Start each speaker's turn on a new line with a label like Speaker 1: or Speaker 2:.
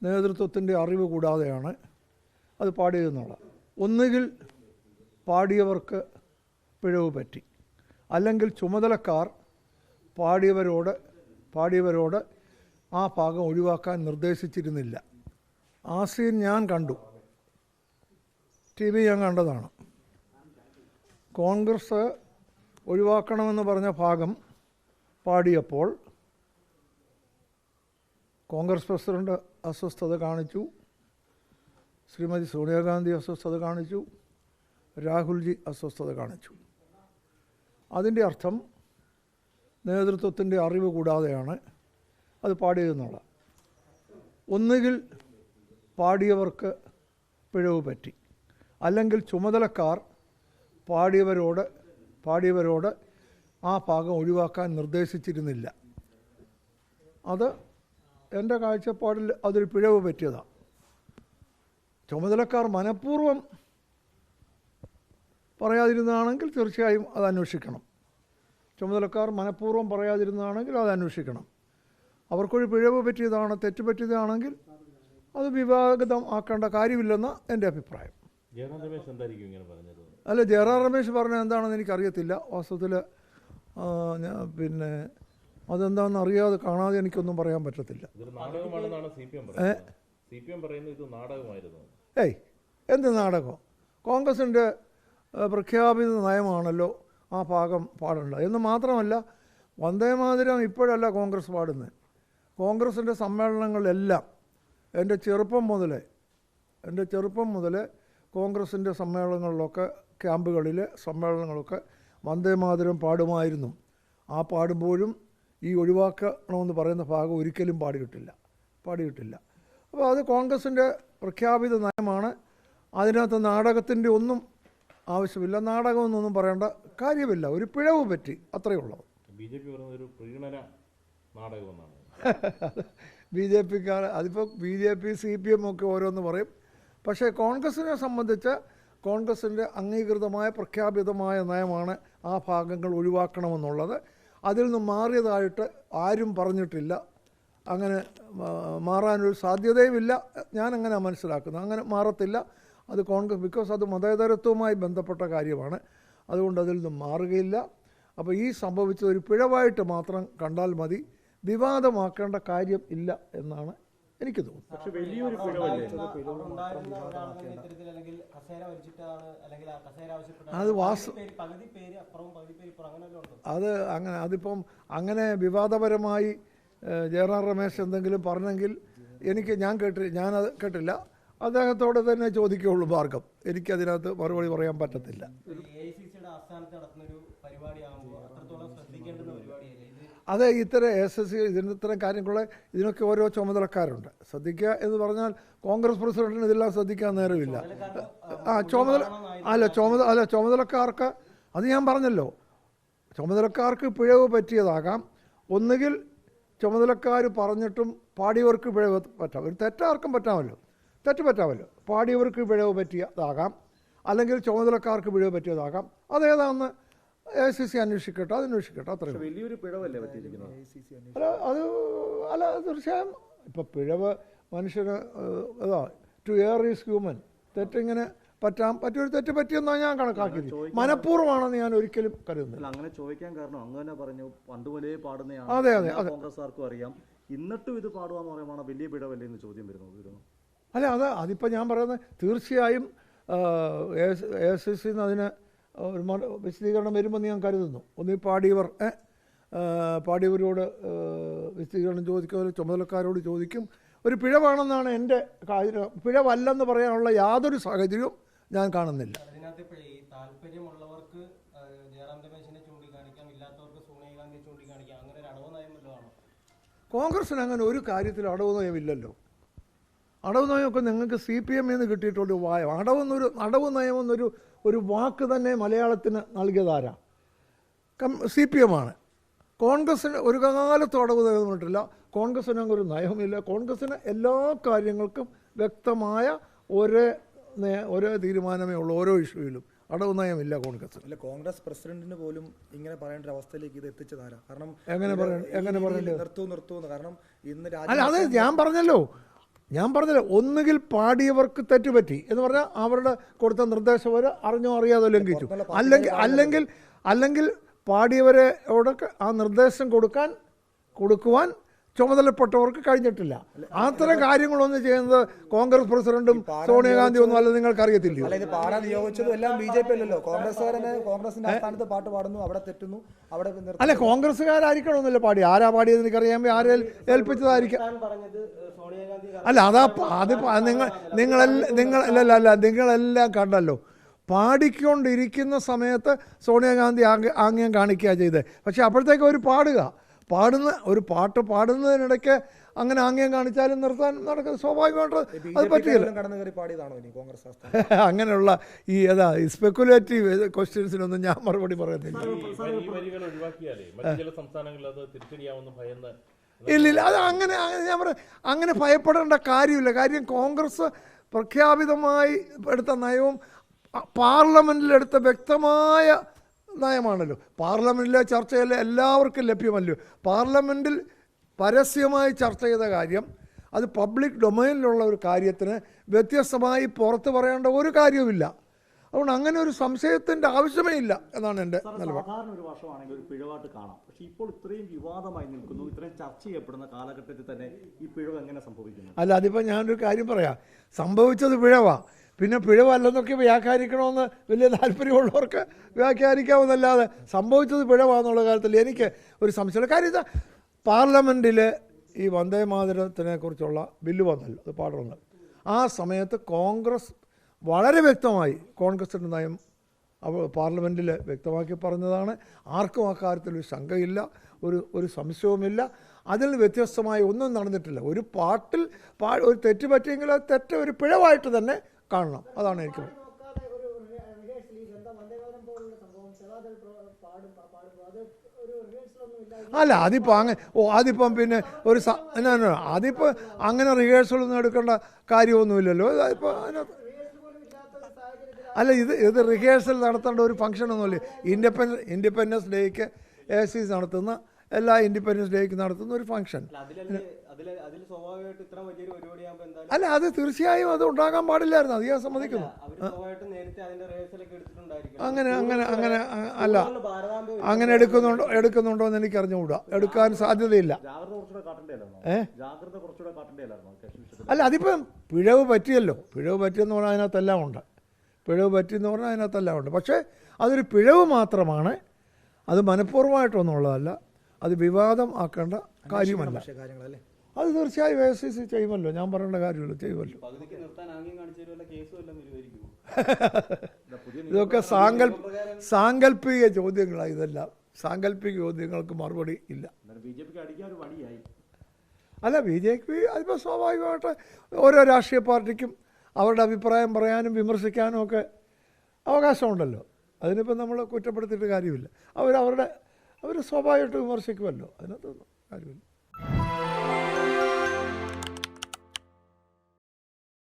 Speaker 1: നേതൃത്വത്തിൻ്റെ അറിവ് കൂടാതെയാണ് അത് പാടിയതെന്നുള്ളത്. ഒന്നുകിൽ പാടിയവർക്ക് പിഴവ് പറ്റി, അല്ലെങ്കിൽ ചുമതലക്കാർ പാടിയവരോട് ആ ഭാഗം ഒഴിവാക്കാൻ നിർദ്ദേശിച്ചിരുന്നില്ല. ആ സീൻ ഞാൻ കണ്ടു, TV ഞാൻ കണ്ടതാണ്. കോൺഗ്രസ് ഒഴിവാക്കണമെന്ന് പറഞ്ഞ ഭാഗം പാടിയപ്പോൾ കോൺഗ്രസ് പ്രസിഡന്റ് അസ്വസ്ഥത കാണിച്ചു, ശ്രീമതി സോണിയാഗാന്ധി അസ്വസ്ഥത കാണിച്ചു, രാഹുൽജി അസ്വസ്ഥത കാണിച്ചു. അതിൻ്റെ അർത്ഥം നേതൃത്വത്തിൻ്റെ അറിവ് കൂടാതെയാണ് അത് പാടിയതെന്നുള്ളത്. ഒന്നുകിൽ പാടിയവർക്ക് പിഴവ് പറ്റി, അല്ലെങ്കിൽ ചുമതലക്കാർ പാടിയവരോട് ആ ഭാഗം ഒഴിവാക്കാൻ നിർദ്ദേശിച്ചിരുന്നില്ല. അത് എൻ്റെ കാഴ്ചപ്പാടിൽ അതൊരു പിഴവ് പറ്റിയതാണ്. ചുമതലക്കാർ മനഃപൂർവ്വം പറയാതിരുന്നതാണെങ്കിൽ തീർച്ചയായും അത് അന്വേഷിക്കണം. ചുമതലക്കാർ മനഃപൂർവ്വം പറയാതിരുന്നതാണെങ്കിൽ അത് അന്വേഷിക്കണം. അവർക്കൊരു പിഴവ് പറ്റിയതാണ്, തെറ്റ് പറ്റിയതാണെങ്കിൽ അത് വിവാദം ആക്കേണ്ട കാര്യമില്ലെന്ന് എൻ്റെ അഭിപ്രായം. അല്ല, ജയറാം രമേശ് പറഞ്ഞത് എന്താണെന്ന് എനിക്കറിയത്തില്ല. വാസ്തവത്തിൽ പിന്നെ അതെന്താണെന്ന് അറിയാതെ കാണാതെ എനിക്കൊന്നും പറയാൻ പറ്റത്തില്ല. ഏയ്, എന്ത് നാടകം? കോൺഗ്രസിൻ്റെ പ്രഖ്യാപിത നയമാണല്ലോ ആ ഭാഗം പാടേണ്ടത്. എന്ന് മാത്രമല്ല, വന്ദേമാതരം ഇപ്പോഴല്ല കോൺഗ്രസ് പാടുന്നത്. കോൺഗ്രസിൻ്റെ സമ്മേളനങ്ങളിലെല്ലാം എൻ്റെ ചെറുപ്പം മുതലേ കോൺഗ്രസിൻ്റെ സമ്മേളനങ്ങളിലൊക്കെ, ക്യാമ്പുകളിലെ സമ്മേളനങ്ങളൊക്കെ വന്ദേമാതരം പാടുമായിരുന്നു. ആ പാടുമ്പോഴും ഈ ഒഴിവാക്കണമെന്ന് പറയുന്ന ഭാഗം ഒരിക്കലും പാടിയിട്ടില്ല. അപ്പോൾ അത് കോൺഗ്രസിൻ്റെ പ്രഖ്യാപിത നയമാണ്. അതിനകത്ത് നാടകത്തിൻ്റെ ഒന്നും ആവശ്യമില്ല, നാടകമെന്നൊന്നും പറയേണ്ട കാര്യമില്ല. ഒരു പിഴവ് പറ്റി, അത്രയേ ഉള്ളൂ. BJP-ക്കാർ അതിപ്പോൾ BJP CPM ഒക്കെ ഓരോന്ന് പറയും. പക്ഷേ കോൺഗ്രസിനെ സംബന്ധിച്ച് കോൺഗ്രസിൻ്റെ അംഗീകൃതമായ പ്രഖ്യാപിതമായ നയമാണ് ആ ഭാഗങ്ങൾ ഒഴിവാക്കണമെന്നുള്ളത്. അതിൽ നിന്ന് മാറിയതായിട്ട് ആരും പറഞ്ഞിട്ടില്ല. അങ്ങനെ മാറാനൊരു സാധ്യതയുമില്ല. ഞാനങ്ങനെ മനസ്സിലാക്കുന്നത്. അങ്ങനെ മാറത്തില്ല അത് കോൺഗ്രസ്, ബിക്കോസ് അത് മതേതരത്വവുമായി ബന്ധപ്പെട്ട കാര്യമാണ്. അതുകൊണ്ട് അതിൽ നിന്നും മാറുകയില്ല. അപ്പോൾ ഈ സംഭവിച്ചത് ഒരു പിഴവായിട്ട് മാത്രം കണ്ടാൽ മതി, വിവാദമാക്കേണ്ട കാര്യം ഇല്ല എന്നാണ് എനിക്ക് തോന്നുന്നത്. പക്ഷേ വലിയൊരു അതിപ്പം അങ്ങനെ വിവാദപരമായി ജയറാം രമേശ് എന്തെങ്കിലും പറഞ്ഞെങ്കിൽ ഞാനത് കേട്ടില്ല. അദ്ദേഹത്തോട് തന്നെ ചോദിക്കുകയുള്ളൂ മാർഗം. എനിക്കതിനകത്ത് മറുപടി പറയാൻ പറ്റത്തില്ല. അത് ഇത്തരം കാര്യങ്ങളെ ഇതിനൊക്കെ ഓരോ ചുമതലക്കാരുണ്ട്. ശ്രദ്ധിക്കുക എന്ന് പറഞ്ഞാൽ കോൺഗ്രസ് പ്രസിഡന്റിന് ഇതെല്ലാം ശ്രദ്ധിക്കാൻ നേരമില്ല. ചുമതലക്കാർക്ക് അത് ഞാൻ പറഞ്ഞല്ലോ, ചുമതലക്കാർക്ക് പിഴവ് പറ്റിയതാകാം. ഒന്നുകിൽ ചുമതലക്കാർ പറഞ്ഞിട്ടും പാടിയവർക്ക് പിഴവ് പറ്റാം. ഒരു തെറ്റാർക്കും പറ്റാമല്ലോ, തെറ്റ് പറ്റാമല്ലോ. പാടിയവർക്ക് പിഴവ് പറ്റിയതാകാം, അല്ലെങ്കിൽ ചുമതലക്കാർക്ക് പിഴവ് പറ്റിയതാകാം. അതേതാണെന്ന് AICC അന്വേഷിക്കട്ടെ, അത്രയും വലിയൊരു പിഴവല്ലേ പറ്റിയിരിക്കുന്നത്. അല്ല തീർച്ചയായും ഇപ്പം പിഴവ് മനുഷ്യന് ടു എയർ ഈസ് ഹ്യൂമൻ. തെറ്റിങ്ങനെ പറ്റിയൊരു തെറ്റ് പറ്റിയെന്നാണ് ഞാൻ കണക്കാക്കിയത്. മനഃപൂർവ്വമാണെന്ന് ഞാൻ ഒരിക്കലും കരുതുന്നില്ല. അങ്ങനെ ചോദിക്കാൻ കാരണം അങ്ങനെ പറഞ്ഞു, പണ്ടുമുതലേ പാടുന്നതാണ്. അതെ കോൺഗ്രസ്സുകാർക്കും അറിയാം. എന്നിട്ടും ഇത് പാടുകയെന്ന് പറയുമ്പോൾ വലിയ പിഴവല്ലേ എന്ന് ചോദ്യം വരുന്നു. അല്ല, അതിപ്പോൾ ഞാൻ പറയുന്നത് തീർച്ചയായും AICC അതിന് ഒരു വിശദീകരണം വരുമെന്ന് ഞാൻ കരുതുന്നു. ഒന്നീ പാടിയവരോട് വിശദീകരണം ചോദിക്കും, ചുമതലക്കാരോട് ചോദിക്കും. ഒരു പിഴവാണെന്നാണ് എൻ്റെ കാര്യം. പിഴവല്ലെന്ന് പറയാനുള്ള യാതൊരു സാഹചര്യവും ഞാൻ കാണുന്നില്ല. കോൺഗ്രസിന് അങ്ങനെ ഒരു കാര്യത്തിൽ അടവ് നയമില്ലല്ലോ. അടവ് നയമൊക്കെ നിങ്ങൾക്ക് CPM-ൽ നിന്ന് കിട്ടിയിട്ടുള്ള അടവ് നയമെന്നൊരു വാക്ക് തന്നെ മലയാളത്തിന് നൽകിയതാരാ? CPM-ആണ്. കോൺഗ്രസ്സിന് ഒരു കാലത്തും അടവ് നയമിട്ടില്ല. കോൺഗ്രസ്സിന് അങ്ങനെ ഒരു നയവുമില്ല. കോൺഗ്രസ്സിന് എല്ലാ കാര്യങ്ങൾക്കും വ്യക്തമായ ഒരേ തീരുമാനമേ ഉള്ളൂ. ഓരോ ഇഷ്യൂയിലും അടവ് നയമില്ല കോൺഗ്രസ്. അല്ല, കോൺഗ്രസ് പ്രസിഡന്റിന് പോലും ഇങ്ങനെ പറയേണ്ട ഒരു അവസ്ഥയിലേക്ക് ഇത് എത്തിച്ചതാരാ? കാരണം എങ്ങനെ പറയേണ്ടത്? നിർത്തൂ. കാരണം ഇന്ന് അത് ഞാൻ പറഞ്ഞല്ലോ, ഞാൻ പറഞ്ഞില്ല, ഒന്നുകിൽ പാടിയവർക്ക് തെറ്റുപറ്റി എന്ന് പറഞ്ഞാൽ അവരുടെ കൊടുത്ത നിർദ്ദേശം വരെ അറിഞ്ഞോ അറിയാതോ ലംഘിച്ചു, അല്ലെങ്കിൽ പാടിയവരോടൊക്കെ ആ നിർദ്ദേശം കൊടുക്കുവാൻ ചുമതലപ്പെട്ടവർക്ക് കഴിഞ്ഞിട്ടില്ല. അത്തരം കാര്യങ്ങളൊന്നും ചെയ്യുന്നത് കോൺഗ്രസ് പ്രസിഡന്റും സോണിയാഗാന്ധി ഒന്നും അല്ല, നിങ്ങൾക്ക് അറിയത്തില്ലയോ? അല്ല, കോൺഗ്രസ്സുകാരായിരിക്കണമെന്നില്ല പാടി. ആരാ പാടിയത് എനിക്കറിയാൻ, ആരെ ഏൽപ്പിച്ചതായിരിക്കാം. അല്ല, നിങ്ങളെല്ലാം കണ്ടല്ലോ. പാടിക്കൊണ്ടിരിക്കുന്ന സമയത്ത് സോണിയാഗാന്ധി ആംഗ്യം കാണിക്കുക ചെയ്തത്. പക്ഷെ അപ്പോഴത്തേക്ക് ഒരു പാട്ട് പാടുന്നതിനിടയ്ക്ക് അങ്ങനെ ആംഗ്യം കാണിച്ചാലും നിർത്താൻ നടക്കുന്നത് സ്വാഭാവികമായിട്ട് അത് പറ്റില്ല. അങ്ങനെയുള്ള ഈ സ്പെക്കുലേറ്റീവ് ക്വസ്റ്റ്യൻസിനൊന്നും ഞാൻ മറുപടി പറയുന്നില്ല. ഇല്ല, അത് ഞാൻ അങ്ങനെ ഭയപ്പെടേണ്ട കാര്യമില്ല. കാര്യം കോൺഗ്രസ് പ്രഖ്യാപിതമായി എടുത്ത നയവും പാർലമെൻറ്റിലെടുത്ത വ്യക്തമായ നയമാണല്ലോ. പാർലമെൻറ്റിലെ ചർച്ചയിൽ എല്ലാവർക്കും ലഭ്യമല്ലോ. പാർലമെൻറ്റിൽ പരസ്യമായി ചർച്ച ചെയ്ത കാര്യം അത് പബ്ലിക് ഡൊമൈനിലുള്ള ഒരു കാര്യത്തിന് വ്യത്യസ്തമായി പുറത്ത് പറയേണ്ട ഒരു കാര്യവുമില്ല. അതുകൊണ്ട് അങ്ങനെ ഒരു സംശയത്തിൻ്റെ ആവശ്യമേ ഇല്ല എന്നാണ് എൻ്റെ നിലപാട്.
Speaker 2: സാധാരണ ഒരു വർഷമാണെങ്കിൽ ഒരു പിഴവായിട്ട് കാണാം. പക്ഷേ ഇപ്പോൾ ഇത്രയും വിവാദമായി നിൽക്കുന്നു, ഇത്രയും ചർച്ച ചെയ്യപ്പെടുന്ന കാലഘട്ടത്തിൽ തന്നെ ഈ പിഴവ് എങ്ങനെ സംഭവിക്കുന്നു?
Speaker 1: അല്ല, അതിപ്പോൾ ഞാനൊരു കാര്യം പറയാം. സംഭവിച്ചത് പിഴവാണ്. പിന്നെ പിഴവല്ലെന്നൊക്കെ വ്യാഖ്യാനിക്കണമെന്ന് വലിയ താല്പര്യമുള്ളവർക്ക് വ്യാഖ്യാനിക്കാവുന്നല്ലാതെ സംഭവിച്ചത് പിഴവാന്നുള്ള കാര്യത്തിൽ എനിക്ക് ഒരു സംശയമില്ല. കാര്യം ഇതാ, പാർലമെൻറ്റിൽ ഈ വന്ദേ മാതരത്തിനെ കുറിച്ചുള്ള ബില്ല് വന്നല്ലോ, അത് പാടുന്നത്. ആ സമയത്ത് കോൺഗ്രസ് വളരെ വ്യക്തമായി കോൺഗ്രസിൻ്റെ നയം പാർലമെൻറ്റിൽ വ്യക്തമാക്കി പറഞ്ഞതാണ്. ആർക്കും ആ കാര്യത്തിൽ ഒരു ശങ്കയില്ല, ഒരു സംശയവുമില്ല. അതിൽ വ്യത്യസ്തമായി ഒന്നും നടന്നിട്ടില്ല. ഒരു പാട്ടിൽ ഒരു തെറ്റ് പറ്റിയെങ്കിൽ അത് തെറ്റ് ഒരു പിഴവായിട്ട് തന്നെ കാണണം. അതാണ് എനിക്ക്. അല്ല, അതിപ്പം പിന്നെ അതിപ്പോൾ അങ്ങനെ റിഹേഴ്സലൊന്നും എടുക്കേണ്ട കാര്യമൊന്നുമില്ലല്ലോ. അതിപ്പോൾ അതിനകത്ത് അല്ല, ഇത് റിഹേഴ്സൽ നടത്തേണ്ട ഒരു ഫംഗ്ഷനൊന്നുമില്ല. ഇൻഡിപെൻഡൻസ് ഡേക്ക് AICC നടത്തുന്ന എല്ലാ ഇൻഡിപെൻഡൻസ് ഡേക്ക് നടത്തുന്ന ഒരു ഫംഗ്ഷൻ. അല്ല, അത് തീർച്ചയായും അത് ഉണ്ടാകാൻ പാടില്ലായിരുന്നു. അത് ഞാൻ സമ്മതിക്കുന്നു. അങ്ങനെ എടുക്കുന്നുണ്ടോ എന്ന് എനിക്ക് അറിഞ്ഞുകൂടാ. എടുക്കാൻ സാധ്യതയില്ല. അല്ല, അതിപ്പം പിഴവ് പറ്റിയല്ലോ. പിഴവ് പറ്റിയെന്ന് പറഞ്ഞാൽ അതിനകത്തെല്ലാം ഉണ്ട്. പക്ഷേ അതൊരു പിഴവ് മാത്രമാണ്. അത് മനഃപൂർവ്വമായിട്ടൊന്നുള്ളതല്ല. അത് വിവാദം ആക്കേണ്ട കാര്യമല്ല. അത് തീർച്ചയായും AICC ചെയ്യുമല്ലോ. ഞാൻ പറയേണ്ട കാര്യമില്ല, ചെയ്യുമല്ലോ. ഇതൊക്കെ സാങ്കല്പിക ചോദ്യങ്ങളാണ്. ഇതെല്ലാം സാങ്കല്പിക ചോദ്യങ്ങൾക്ക് മറുപടി ഇല്ല. അല്ല, BJP അതിപ്പോൾ സ്വാഭാവികമായിട്ട് ഓരോ രാഷ്ട്രീയ പാർട്ടിക്കും അവരുടെ അഭിപ്രായം പറയാനും വിമർശിക്കാനും ഒക്കെ അവകാശമുണ്ടല്ലോ. അതിനിപ്പോൾ നമ്മൾ കുറ്റപ്പെടുത്തിയിട്ട് കാര്യമില്ല. അവർ സ്വാഭാവികമായിട്ട് വിമർശിക്കുമല്ലോ. അതിനകത്തൊന്നും കാര്യമില്ല.